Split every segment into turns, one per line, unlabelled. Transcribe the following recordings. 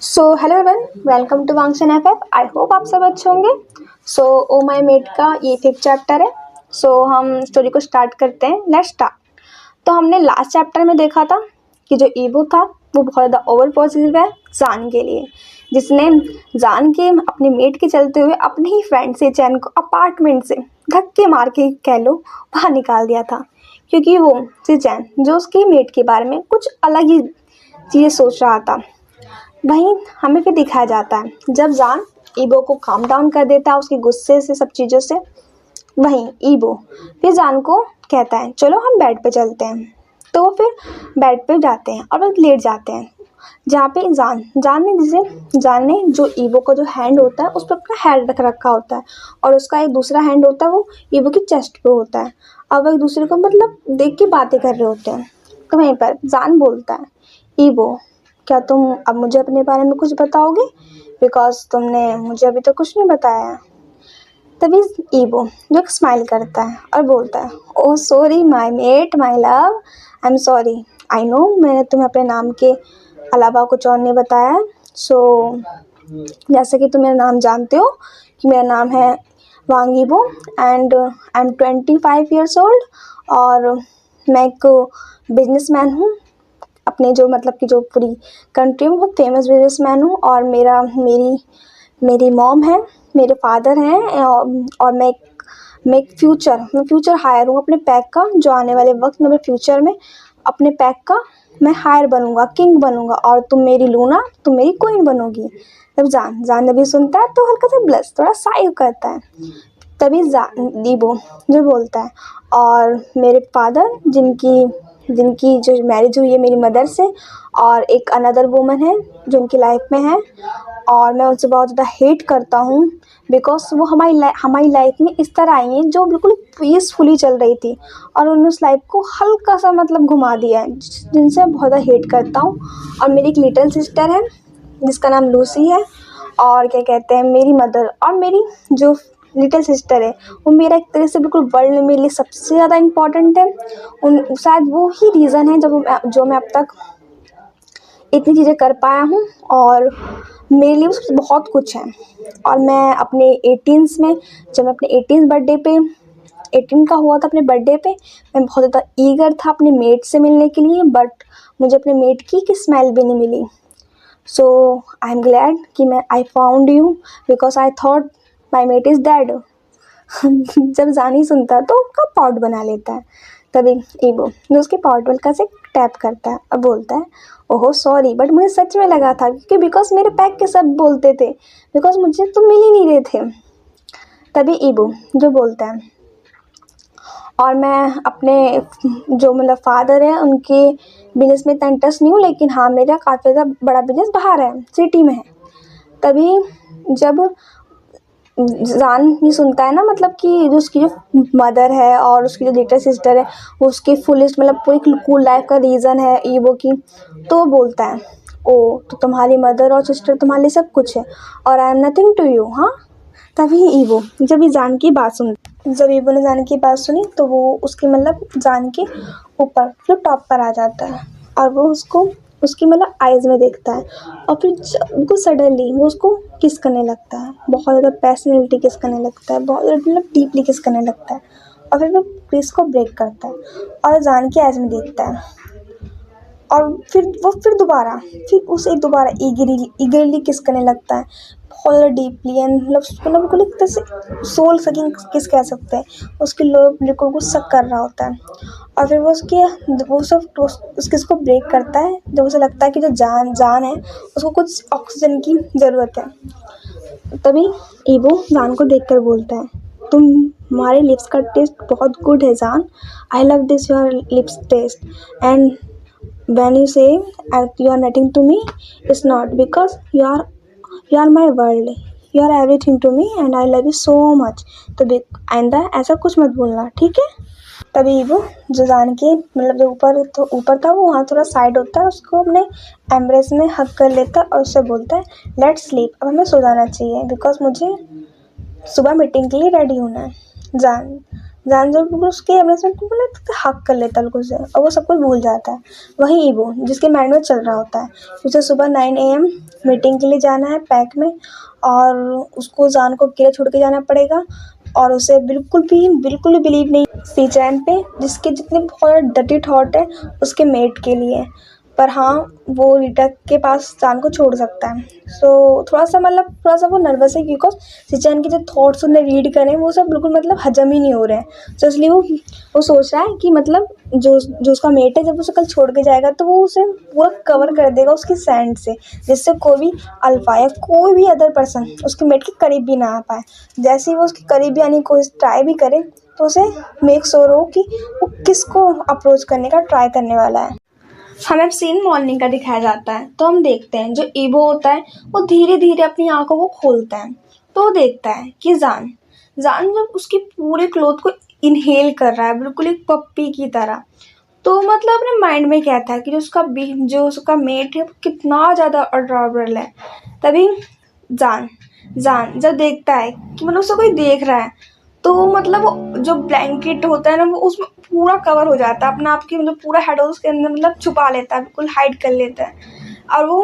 Hello everyone, welcome to वांगसन FF. I hope आप सब अच्छे होंगे। ओ माई मेट का ये 5th चैप्टर है। हम स्टोरी को स्टार्ट करते हैं। Let's start. तो हमने लास्ट चैप्टर में देखा था कि जो ईबो था वो बहुत ज़्यादा ओवर पॉजिटिव है जान के लिए, जिसने जान के अपने मेट के चलते हुए अपने ही फ्रेंड से चैन को अपार्टमेंट से धक्के मार के कह लो बाहर निकाल दिया था, क्योंकि वो चैन जो उसकी मेट के बारे में कुछ अलग ही चीज़ें सोच रहा था। वहीं हमें फिर दिखाया जाता है जब जान ईबो को काम डाउन कर देता है उसके गुस्से से, सब चीज़ों से। वहीं ईबो फिर जान को कहता है चलो हम बेड पे चलते हैं। तो वो फिर बेड पे जाते हैं और बस लेट जाते हैं, जहाँ पे जान ने जो ईबो का जो हैंड होता है उस पर अपना हेड रख रखा होता है, और उसका एक दूसरा हैंड होता है वो ईबो की चेस्ट पे होता है। अब वो एक दूसरे को मतलब देख के बातें कर रहे होते हैं। तो वहीं पर जान बोलता है, ईबो क्या तुम अब मुझे अपने बारे में कुछ बताओगे, बिकॉज तुमने मुझे अभी तो कुछ नहीं बताया है। तभी ईबो जो स्माइल करता है और बोलता है, oh sorry my mate my love, I am sorry, I know मैंने तुम्हें अपने नाम के अलावा कुछ और नहीं बताया है। जैसे कि तुम मेरा नाम जानते हो कि मेरा नाम है Wang Yibo and I am 25 years old, और मैं एक बिजनेसमैन हूँ। अपने जो मतलब कि जो पूरी कंट्री में बहुत फेमस बिजनेसमैन हूँ, और मेरी मेरी मॉम है, मेरे फादर हैं, और मैं फ्यूचर हायर हूँ अपने पैक का, जो आने वाले वक्त में फ्यूचर में अपने पैक का मैं हायर बनूंगा, किंग बनूंगा, और तुम मेरी लूना, तुम मेरी क्वीन बनोगी। जब जान भी सुनता है तो हल्का सा ब्लश थोड़ा साइव करता है। तभी दीबो जो बोलता है, और मेरे फादर जिनकी जिनकी जो मैरिज हुई है मेरी मदर से, और एक अनदर वुमन है जो उनकी लाइफ में है, और मैं उनसे बहुत ज़्यादा हेट करता हूँ, बिकॉज वो हमारी लाइफ में इस तरह आई हैं जो बिल्कुल पीसफुली चल रही थी, और उन्होंने उस लाइफ को हल्का सा मतलब घुमा दिया है, जिनसे मैं बहुत ज़्यादा हेट करता हूँ। और मेरी एक लिटिल सिस्टर है जिसका नाम लूसी है, और क्या कहते हैं मेरी मदर और मेरी जो लिटिल सिस्टर है वो मेरा एक तरह से बिल्कुल वर्ल्ड में मेरे लिए सबसे ज़्यादा इम्पॉर्टेंट है। उन शायद वो ही रीज़न है जो मैं अब तक इतनी चीज़ें कर पाया हूँ, और मेरे लिए उसमें बहुत कुछ है। और मैं अपने 18th में, जब मैं अपने 18th बर्थडे पे 18 का हुआ था अपने बर्थडे पे, मैं बहुत ज़्यादा ईगर था अपने मेट से मिलने के लिए, बट मुझे अपने मेट की स्मेल भी नहीं मिली। आई एम ग्लैड कि I found you, because I thought my mate is dead. जब जानी सुनता है तो उसका पॉट बना लेता है। तभी ईबो जो उसके पॉट हल्का से टैप करता है और बोलता है, ओहो सॉरी, बट मुझे सच में लगा था, क्योंकि बिकॉज मेरे पैक के सब बोलते थे, बिकॉज मुझे तो मिल ही नहीं रहे थे। तभी ईबो जो बोलता है, और मैं अपने जो मतलब फादर है उनके बिजनेस में इतना इंटरेस्ट नहीं हूँ, लेकिन हाँ मेरा काफ़ी ज़्यादा बड़ा बिजनेस बाहर है, सिटी में है। तभी जब जान ये सुनता है ना, मतलब कि जो उसकी जो मदर है और उसकी जो लिटिल सिस्टर है वो उसकी फुलिस्ट मतलब पूरी कूल लाइफ का रीज़न है ईबो की, तो वो बोलता है, ओ तो तुम्हारी मदर और सिस्टर तुम्हारे लिए सब कुछ है, और I am nothing to you. हाँ, तभी ईबो जब ये जान की बात सुन जब ईबो ने जान की बात सुनी तो वो उसकी मतलब जान के ऊपर फिर टॉप पर आ जाता है, और वो उसको उसकी मतलब आइज़ में देखता है, और फिर उनको सडनली वो उसको किस करने लगता है, बहुत ज़्यादा पैशनेटली किस करने लगता है, बहुत मतलब डीपली किस करने लगता है, और फिर वो किस को ब्रेक करता है और जान की आइज़ में देखता है, और फिर उसे दोबारा ईगरली किस करने लगता है, बहुत डीपली, एंड मतलब बिल्कुल एक तरह से सोल सकिंग किस कह सकते हैं, उसके लोग बिल्कुल को सक कर रहा होता है। और फिर वो सब उस किस को ब्रेक करता है, जब उसे लगता है कि जो जान है उसको कुछ ऑक्सीजन की ज़रूरत है। तभी ईबो जान को देखकर बोलता है, तुम्हारे लिप्स का टेस्ट बहुत गुड है जान, I love this your lips taste, and when you say you are nothing to me, it's not, because you are my world, you are everything to me and I love you so much। तो देख आइंदा ऐसा कुछ मत बोलना, ठीक है। तभी वो जो जान के मतलब जो ऊपर था वो वहाँ थोड़ा साइड होता है, उसको अपने एम्ब्रेस में हक कर लेता है और उससे बोलता है लेट्स स्लीप, अब हमें सो जाना चाहिए, बिकॉज मुझे सुबह मीटिंग के लिए रेडी होना है। जान जब उसके एम्ब्रेसमेंट को मतलब हक कर लेता है बिल्कुल से, और वो सब कुछ भूल जाता है। वहीं ईबो जिसके माइंड में चल रहा होता है, उसे सुबह 9 AM मीटिंग के लिए जाना है पैक में, और उसको जान को अकेले छोड़ के जाना पड़ेगा। और उसे बिल्कुल भी बिलीव नहीं सी चैन पे, जिसके जितने बहुत डर्टी थॉट है उसके मेट के लिए। पर हाँ, वो रीटा के पास जान को छोड़ सकता है। सो थोड़ा सा वो नर्वस है, बिकॉज सिचैन के जो थॉट्स उन्हें रीड करें वो सब बिल्कुल मतलब हजम ही नहीं हो रहे हैं। तो इसलिए वो सोच रहा है कि मतलब जो जो उसका मेट है, जब उसे कल छोड़ के जाएगा तो वो उसे पूरा कवर कर देगा उसकी सैंड से, जिससे कोई भी अल्फा या कोई भी अदर पर्सन उसके मेट के करीब भी ना आ पाए। जैसे ही वो उसके करीब भी आने की कोशिश ट्राई भी करे, तो उसे मेक श्योर हो कि वो किसको अप्रोच करने का ट्राई करने वाला है। हमें सीन मॉर्निंग का दिखाया जाता है, तो हम देखते हैं जो ईवो होता है वो धीरे धीरे अपनी आंखों को खोलता है। तो वो देखता है कि जान जान जब उसके पूरे क्लोथ को इनहेल कर रहा है, बिल्कुल एक पप्पी की तरह। तो मतलब अपने माइंड में कहता है कि जो उसका मेट है वो कितना ज़्यादा अडोरेबल है। तभी जान जान जब देखता है कि मतलब उसे कोई देख रहा है, तो वो मतलब वो जो ब्लैंकेट होता है ना, वो उसमें पूरा कवर हो जाता है अपना आप की, मतलब पूरा हेड उसके अंदर मतलब छुपा लेता है, बिल्कुल हाइड कर लेता है। और वो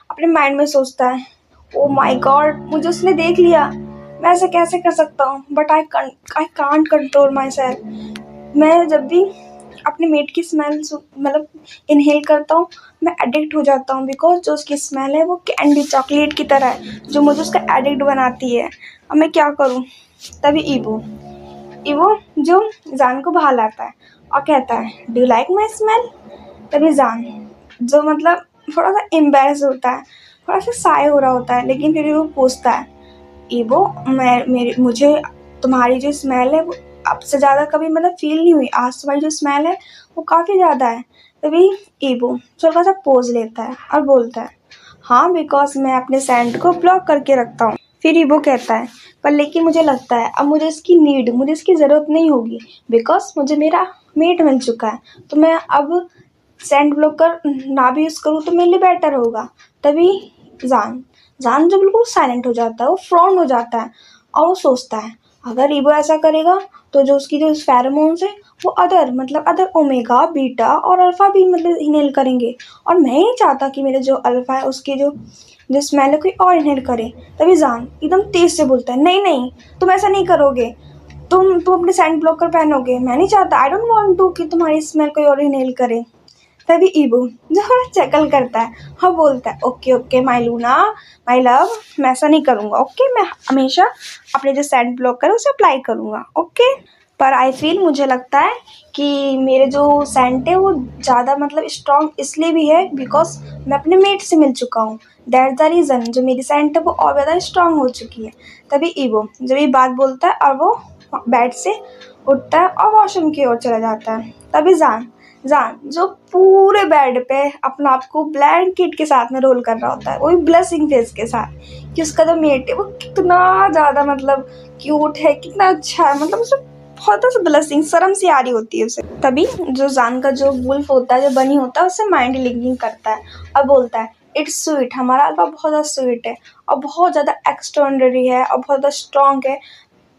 अपने माइंड में सोचता है, ओ माय गॉड, मुझे उसने देख लिया, मैं ऐसे कैसे कर सकता हूँ, but I can't control my self. मैं जब भी अपने मेट की स्मेल मतलब इनहेल करता हूँ, मैं एडिक्ट हो जाता हूँ, बिकॉज जो उसकी स्मेल है वो कैंडी चॉकलेट की तरह है, जो मुझे उसका एडिक्ट बनाती है। अब मैं क्या करूँ। तभी ईवो ईवो जो जान को बाहर लाता है और कहता है, do you like my smell. तभी जान जो मतलब थोड़ा सा एम्बेरस होता है, थोड़ा सा साय हो रहा होता है, लेकिन फिर भी वो पूछता है, ईवो मुझे तुम्हारी जो स्मेल है वो अब से ज़्यादा कभी मतलब फील नहीं हुई, आज तुम्हारी जो स्मेल है वो काफ़ी ज़्यादा है। तभी ईवो थोड़ा सा पोज लेता है और बोलता है, हाँ, बिकॉज मैं अपने सैंड को ब्लॉक करके रखता हूँ। फिर ईवो कहता है, पर लेकिन मुझे लगता है अब मुझे इसकी ज़रूरत नहीं होगी, बिकॉज मुझे मेरा मेट मिल चुका है। तो मैं अब सैंड ब्लॉकर ना भी यूज़ करूँ तो मेरे लिए बेटर होगा। तभी जान जान जो बिल्कुल साइलेंट हो जाता है, वो फ्रॉन हो जाता है, और वो सोचता है, अगर ईवो ऐसा करेगा तो जो उसकी जो फेरोमोन्स है वो अदर ओमेगा बीटा और अल्फा भी मतलब इनहेल करेंगे, और मैं नहीं चाहता कि मेरे जो अल्फा है उसकी जो स्मेल है कोई और इनहेल करे। तभी जान एकदम तेज से बोलता है, नहीं नहीं, तुम ऐसा नहीं करोगे, तुम अपने सैंड ब्लॉकर पहनोगे, मैं नहीं चाहता, आई डोंट वांट टू कि तुम्हारी स्मेल कोई और इनहेल करे। तभी ईवो जो चकल करता है और बोलता है, okay okay my Luna, my love, मैं ऐसा नहीं करूँगा, ओके, मैं हमेशा अपने जो सैंड ब्लॉकर है उसे अप्लाई करूँगा, ओके। पर आई फील मुझे लगता है कि मेरे जो सेंट है वो ज़्यादा मतलब स्ट्रॉन्ग इसलिए भी है बिकॉज मैं अपने मेट से मिल चुका हूँ। दैट्स द रीज़न जो मेरी सेंट है वो और ज़्यादा स्ट्रॉन्ग हो चुकी है। तभी ईवो जब ये बात बोलता है और वो बेड से उठता है और वॉशरूम की ओर चला जाता है। तभी जान जान जो पूरे बेड पे अपना आप को ब्लैंकेट के साथ में रोल कर रहा होता है, वही ब्लशिंग फेस के साथ, कि उसका जो मेट है वो कितना ज़्यादा मतलब क्यूट है, कितना अच्छा है, मतलब उसे बहुत सा ब्लशिंग शर्म सी आ रही होती है उसे। तभी जो जान का जो वुल्फ होता है, जो बनी होता है, उससे माइंड लिंकिंग करता है और बोलता है, इट्स स्वीट, हमारा अल्फा बहुत ज़्यादा स्वीट है और बहुत ज़्यादा एक्स्ट्राऑर्डिनरी है और बहुत ज़्यादा स्ट्रॉन्ग है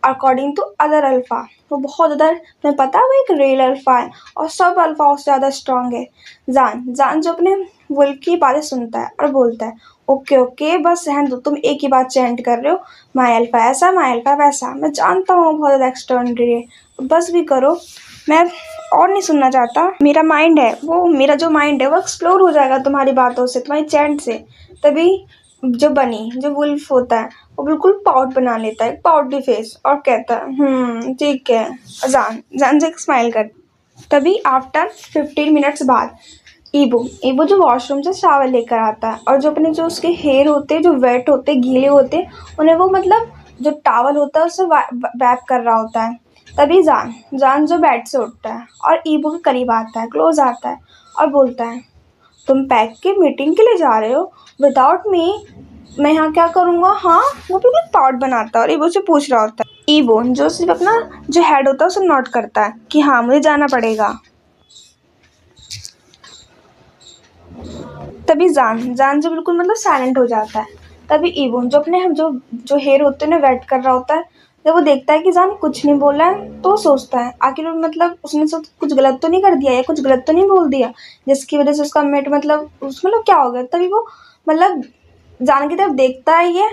अकॉर्डिंग टू अदर अल्फा। वो बहुत ज़्यादा, तुम्हें पता है वो एक रियल अल्फा है और सब अल्फा उससे ज़्यादा स्ट्रॉन्ग है। जान जान जो अपने वुल्फ की बातें सुनता है और बोलता है, ओके ओके, बस रहने दो, तुम एक ही बात चैंट कर रहे हो, माई अल्फा ऐसा, माई अल्फा वैसा, मैं जानता हूँ बहुत ज़्यादा एक्स्ट्राऑर्डिनरी है, बस भी करो, मैं और नहीं सुनना चाहता। मेरा जो माइंड है वो एक्सप्लोर हो जाएगा तुम्हारी बातों से, तुम्हारी चैंट से। तभी जो वुल्फ होता है वो बिल्कुल पाउट बना लेता है, पाउटी फेस, और कहता है, ठीक है। जान जान से एक स्माइल कर। तभी आफ्टर 15 मिनट्स बाद ईबो ईबो जो वॉशरूम से शावर लेकर आता है, और जो अपने जो उसके हेयर होते हैं जो वेट होते हैं, गीले होते हैं, उन्हें वो मतलब जो टावल होता है उससे वैप कर रहा होता है। तभी जान जान जो बेड से उठता है और ईबो के करीब आता है, क्लोज आता है और बोलता है, तुम पैक की मीटिंग के लिए जा रहे हो विदाउट मी, मैं यहाँ क्या करूँगा। हाँ, वो भी पाउट बनाता है और ईबो से पूछ रहा होता है। ईबो जो सिर्फ अपना जो हेड होता है उसे नोट करता है कि हाँ, मुझे जाना पड़ेगा। तभी जान जान जो बिल्कुल मतलब साइलेंट हो जाता है। तभी ईवो जो अपने हम जो जो हेयर होते हैं ना वेट कर रहा होता है, जब वो देखता है कि जान कुछ नहीं बोला है, तो सोचता है आखिर वो मतलब उसने सब कुछ गलत तो नहीं कर दिया या कुछ गलत तो नहीं बोल दिया जिसकी वजह से उसका मेट मतलब क्या हो गया। तभी वो मतलब जान की तरफ देखता है ये,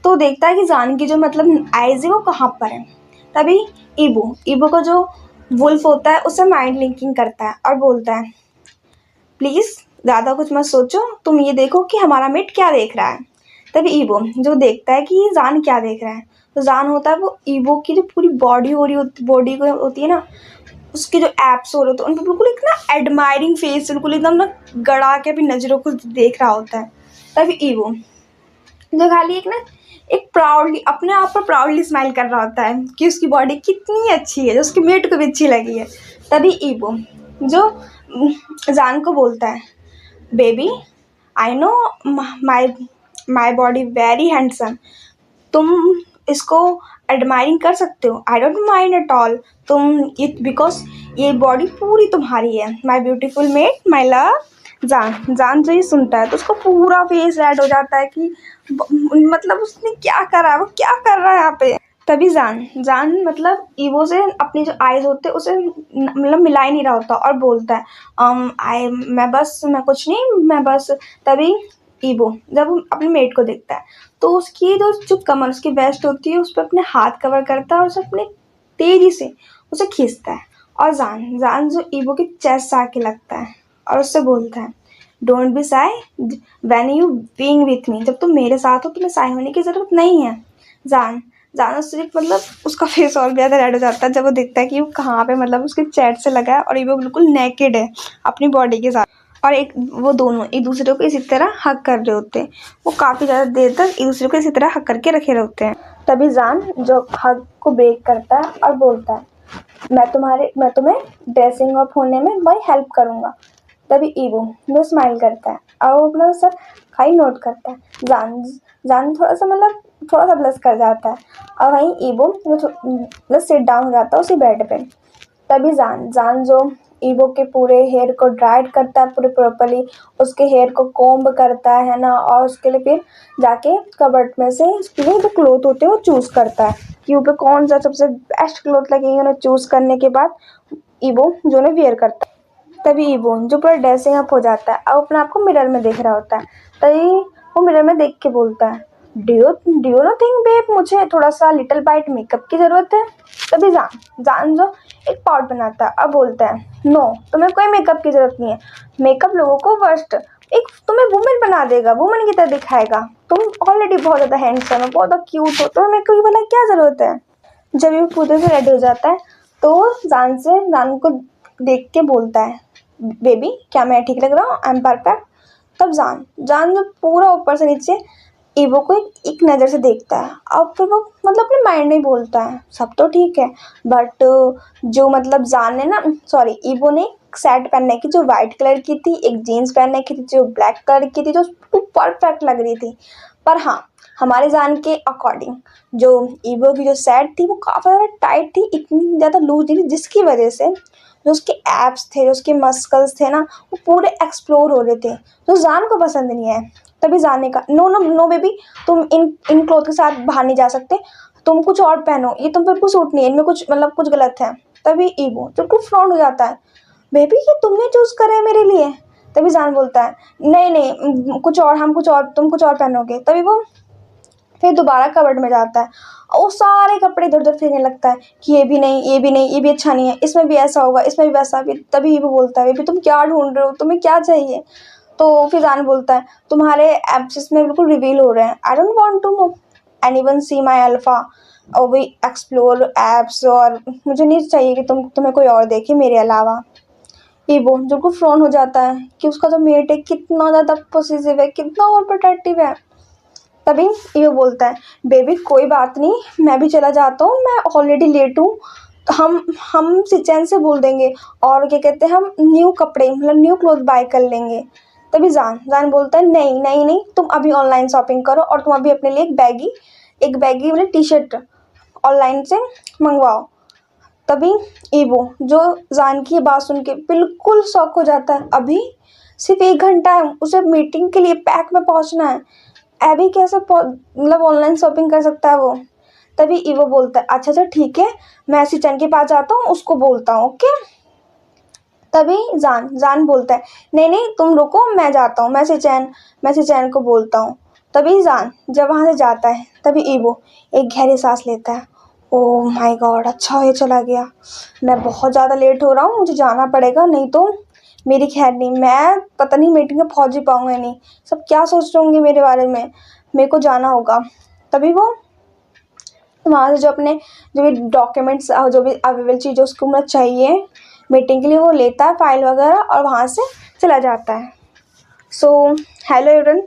तो देखता है कि जान की जो मतलब आइज़ है वो कहाँ पर है। तभी ईबो का जो वुल्फ होता है उससे माइंड लिंकिंग करता है और बोलता है, प्लीज़ ज़्यादा कुछ मत सोचो, तुम ये देखो कि हमारा मेट क्या देख रहा है। तभी ईबो जो देखता है कि ये जान क्या देख रहा है, तो जान होता है वो ईबो की जो पूरी बॉडी हो रही होती, बॉडी को होती है ना, उसके जो एप्स हो रहे होते हैं उन पर बिल्कुल एक ना एडमायरिंग फेस, बिल्कुल एकदम ना गड़ा के अपनी नज़रों को देख रहा होता है। तभी ईबो जो खाली एक ना एक प्राउडली अपने आप पर प्राउडली स्माइल कर रहा होता है कि उसकी बॉडी कितनी अच्छी है, जो उसके मेट को भी अच्छी लगी है। तभी ईबो जो जान को बोलता है, baby I know my my body very handsome, तुम इसको एडमायरिंग कर सकते हो, I don't mind at all, तुम ये बिकॉज ये बॉडी पूरी तुम्हारी है, my beautiful mate my love. जान जो ये सुनता है तो उसको पूरा फेस रेड हो जाता है कि मतलब उसने क्या करा है, वो क्या कर रहा है यहाँ पे। तभी जान मतलब ईवो से अपनी जो आइज होते हैं उसे मतलब मिला ही नहीं रहा होता और बोलता है, मैं कुछ नहीं, मैं बस। तभी ईवो जब वो अपने मेट को देखता है तो उसकी जो कमर, उसकी वेस्ट होती है, उस पर अपने हाथ कवर करता है और उसे अपने तेजी से उसे खींचता है। और जान जो ईवो की चेस्ट से आके लगता है और उससे बोलता है, don't be Sai when you being with me, जब तुम मेरे साथ हो तुम्हें साई होने की ज़रूरत नहीं है। जान उससे मतलब उसका फेस और ज़्यादा रेड हो जाता है जब वो देखता है कि वो कहाँ पे मतलब उसके चैट से लगा है और ये वो बिल्कुल नेकेड है अपनी बॉडी के साथ। और एक वो दोनों एक दूसरे को इसी तरह हक कर रहे होते हैं, वो काफ़ी ज़्यादा देर तक एक दूसरे को इसी तरह हक करके रखे होते हैं। तभी जान जो हक को ब्रेक करता है और बोलता है, मैं तुम्हें ड्रेसिंग अप होने में मैं हेल्प करूँगा। तभी ईवो जो स्माइल करता है और वो अपना सब खाई नोट करता है। जान थोड़ा सा मतलब थोड़ा सा ब्लश कर जाता है और वहीं ईवो जो सिट डाउन हो जाता है उसी बेड पे। तभी जान जो ईवो के पूरे हेयर को ड्राइड करता है पूरे प्रॉपरली, उसके हेयर को कोम्ब करता है ना, और उसके लिए फिर जाके कबर्ड में से उसके लिए जो क्लोथ होते हैं वो चूज़ करता है कि ऊपर कौन सा सबसे बेस्ट क्लोथ लगेंगे, उन्हें चूज़ करने के बाद ईवो जो उन्हें वेयर करता है। तभी ईवो जो पूरा ड्रेसिंग अप हो जाता है और अपने आप को मिरर में देख रहा होता है। तभी वो मिरर में देख के बोलता है, do you know think babe, मुझे थोड़ा सा लिटिल बाइट मेकअप की ज़रूरत है। तभी जान जो एक पाउट बनाता है और बोलता है, नो तुम्हें कोई मेकअप की ज़रूरत नहीं है, मेकअप लोगों को वर्स्ट एक तुम्हें वुमेन बना देगा, वुमेन की तरह दिखाएगा, तुम ऑलरेडी बहुत ज़्यादा हैंडसम हो, बहुत ज़्यादा क्यूट हो, तुम्हें मेकअप की भला क्या ज़रूरत है। जब ये पूरे से रेडी हो जाता है तो जान को देख के बोलता है, बेबी क्या मैं ठीक लग रहा हूँ, आई एम परफेक्ट। तब जान जो पूरा ऊपर से नीचे ईवो को एक नज़र से देखता है और फिर वो मतलब अपने माइंड में ही बोलता है, सब तो ठीक है, बट जो मतलब जान ने ना सॉरी ईवो ने एक सेट पहनने की जो वाइट कलर की थी, एक जीन्स पहनने की थी जो ब्लैक कलर की थी, जो परफेक्ट लग रही थी। पर हाँ, हमारे जान के अकॉर्डिंग जो ईवो की जो सेट थी वो काफ़ी ज़्यादा टाइट थी, इतनी ज़्यादा लूज नहीं थी, जिसकी वजह से जो उसके एब्स थे, जो उसके मस्कल्स थे ना, वो पूरे एक्सप्लोर हो रहे थे, जो जान को पसंद नहीं है। तभी जान ने कहा, नो नो नो बेबी, तुम इन क्लोथ के साथ बाहर नहीं जा सकते, तुम कुछ और पहनो, ये तुम पर कुछ सूट नहीं है, इनमें कुछ मतलब कुछ गलत है। तभी ईवो जो टू फ्रॉन्ट हो जाता है, बेबी ये तुमने चूज़ करे है मेरे लिए। तभी जान बोलता है, नहीं नहीं कुछ और, हम कुछ और, तुम कुछ और पहनोगे। तभी वो फिर दोबारा कबर्ड में जाता है और वो सारे कपड़े इधर उधर फेंकने लगता है कि ये भी नहीं, ये भी नहीं, ये भी अच्छा नहीं है, इसमें भी ऐसा होगा, इसमें भी वैसा भी। तभी वो बोलता है, बेबी तुम क्या ढूंढ रहे हो, तुम्हें क्या चाहिए। तो फिर जान बोलता है, तुम्हारे एब्स इसमें बिल्कुल रिवील हो रहे हैं, I don't want to anyone see my alpha और वी एक्सप्लोर एब्स, और मुझे नहीं चाहिए कि तुम्हें कोई और देखे मेरे अलावा। ईवो जो को फ्रॉन हो जाता है कि उसका जो मेट है कितना ज़्यादा पॉसेसिव है, कितना और प्रोटेक्टिव है। तभी ये बोलता है, बेबी कोई बात नहीं, मैं भी चला जाता हूँ, मैं ऑलरेडी लेट हूँ, हम सिचैन से बोल देंगे और क्या कहते हैं, हम न्यू कपड़े मतलब न्यू क्लोथ बाय कर लेंगे। तभी जान बोलता है, नहीं नहीं नहीं, तुम अभी ऑनलाइन शॉपिंग करो और तुम अभी अपने लिए एक बैगी मतलब टी शर्ट ऑनलाइन से मंगवाओ। तभी ईवो जो जान की बात सुन के बिल्कुल शॉक हो जाता है, अभी सिर्फ 1 घंटा है उसे मीटिंग के लिए पैक में पहुंचना है, अभी कैसे मतलब ऑनलाइन शॉपिंग कर सकता है वो। तभी ईवो बोलता है, अच्छा अच्छा ठीक है, मैं सिचन के पास जाता हूँ, उसको बोलता हूँ, ओके। तभी जान बोलता है, नहीं नहीं तुम रुको, मैं जाता हूँ, मैं सिचैन को बोलता हूँ। तभी जान जब वहाँ से जाता है तभी ईवो एक गहरी सांस लेता है। ओह माय गॉड, अच्छा ये चला गया। मैं बहुत ज़्यादा लेट हो रहा हूँ, मुझे जाना पड़ेगा, नहीं तो मेरी खैर नहीं, मैं पता नहीं मीटिंग में पहुँच ही पाऊँगा नहीं। सब क्या सोच रहे होंगे मेरे बारे में, मेरे को जाना होगा। तभी वो वहाँ से जो अपने जो भी डॉक्यूमेंट्स जो भी अवेलेबल चीज़ें उसको मतलब चाहिए मीटिंग के लिए वो लेता है फाइल वगैरह और वहाँ से चला जाता है। सो हेलो एवरीवन,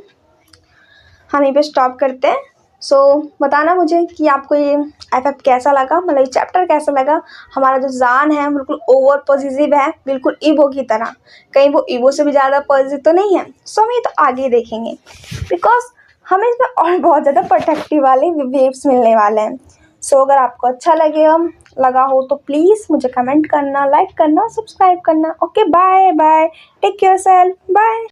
हम यहीं पे स्टॉप करते हैं। सो बताना मुझे कि आपको ये एफ कैसा लगा, मतलब ये चैप्टर कैसा लगा। हमारा जो जान है बिल्कुल ओवर पॉजिटिव है, बिल्कुल ईवो की तरह, कहीं वो ईवो से भी ज़्यादा पॉजिटिव तो नहीं है। सो हम ये तो आगे देखेंगे बिकॉज हमें इसमें और बहुत ज़्यादा प्रोटेक्टिव वाले वेव्स मिलने वाले हैं। सो अगर आपको अच्छा लगा हो तो प्लीज़ मुझे कमेंट करना, लाइक करना, सब्सक्राइब करना। Okay bye bye, take care self, bye.